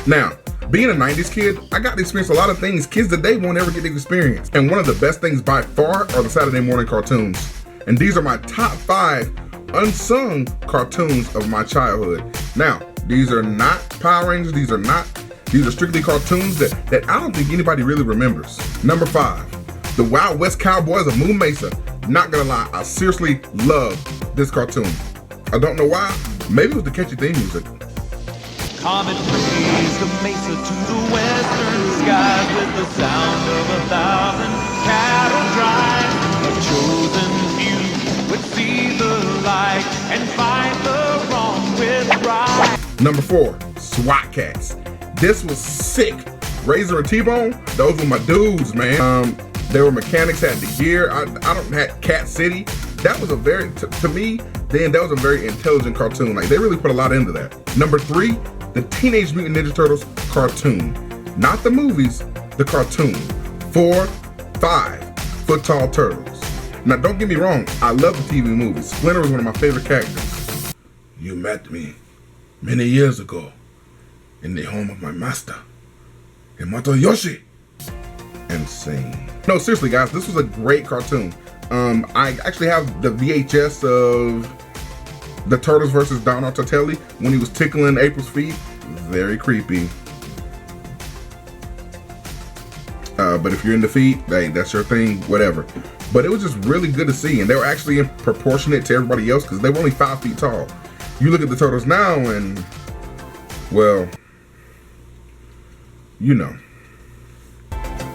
Now, being a 90s kid, I got to experience a lot of things kids today won't ever get to experience. And one of the best things by far are the Saturday morning cartoons. And these are my top 5 unsung cartoons of my childhood. Now, these are not Power Rangers, these are strictly cartoons that I don't think anybody really remembers. Number 5, The Wild West Cowboys of Moon Mesa. Not gonna lie, I seriously love this cartoon. I don't know why, maybe it was the catchy theme music. Comet raised the mesa to the western skies with the sound of 1,000 cattle drive. A chosen few would see the light and fight the wrong with right. Number 4, SWAT Kats. This was sick. Razor and T-Bone, those were my dudes, man. They were mechanics, had the gear. I don't had Cat City. That was a very, to me, then that was a very intelligent cartoon. Like, they really put a lot into that. Number 3, the Teenage Mutant Ninja Turtles cartoon. Not the movies, the cartoon. 4, 5 foot tall turtles. Now, don't get me wrong, I love the TV movies. Splinter was one of my favorite characters. You met me many years ago in the home of my master, Yamato Yoshi. Insane. No, seriously, guys, this was a great cartoon. I actually have the VHS of the Turtles versus Don Artelli when he was tickling April's feet. Very creepy. But if you're in the feet, hey, that's your thing, whatever. But it was just really good to see, and they were actually proportionate to everybody else because they were only 5 feet tall. You look at the Turtles now and, well, you know.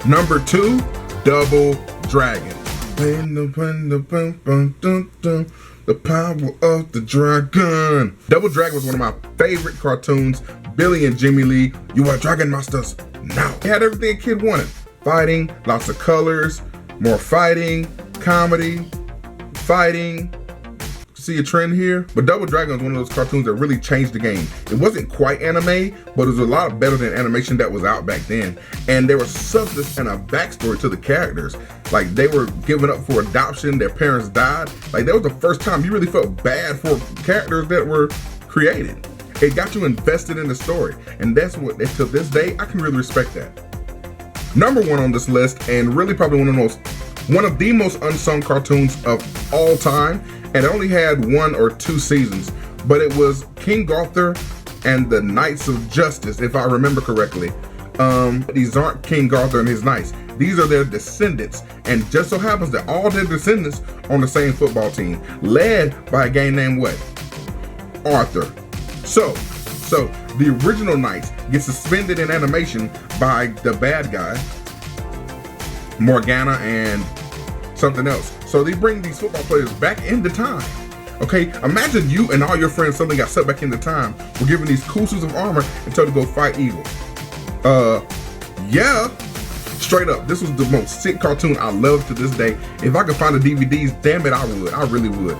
Number 2, Double Dragon. The power of the dragon. Double Dragon was one of my favorite cartoons. Billy and Jimmy Lee, you are Dragon Masters now. It had everything a kid wanted. Fighting, lots of colors, more fighting, comedy, fighting. See a trend here? But Double Dragon was one of those cartoons that really changed the game. It wasn't quite anime, but it was a lot better than animation that was out back then. And there was substance and a backstory to the characters. Like, they were given up for adoption, their parents died. Like, that was the first time you really felt bad for characters that were created. It got you invested in the story. And that's what, to this day, I can really respect that. Number 1 on this list, and really probably one of the most unsung cartoons of all time, and it only had 1 or 2 seasons, but it was King Arthur and the Knights of Justice, if I remember correctly. These aren't King Arthur and his knights. These are their descendants, and just so happens that all their descendants on the same football team, led by a guy named what? Arthur. So the original knights get suspended in animation by the bad guy, Morgana and something else. So they bring these football players back into time. Okay, imagine you and all your friends suddenly got set back into time. We're given these cool suits of armor and told to go fight evil. Yeah. Straight up, this was the most sick cartoon I love to this day. If I could find the DVDs, damn it, I would. I really would.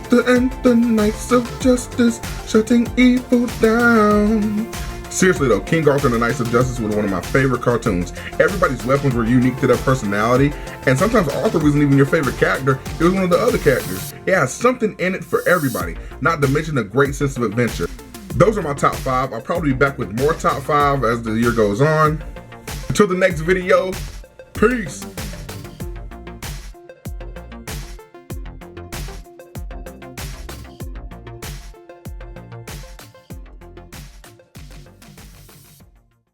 The Knights of Justice shutting evil down. Seriously though, King Arthur and the Knights of Justice was one of my favorite cartoons. Everybody's weapons were unique to their personality, and sometimes Arthur wasn't even your favorite character, it was one of the other characters. It has something in it for everybody, not to mention a great sense of adventure. Those are my top 5. I'll probably be back with more top 5 as the year goes on. Until the next video, peace.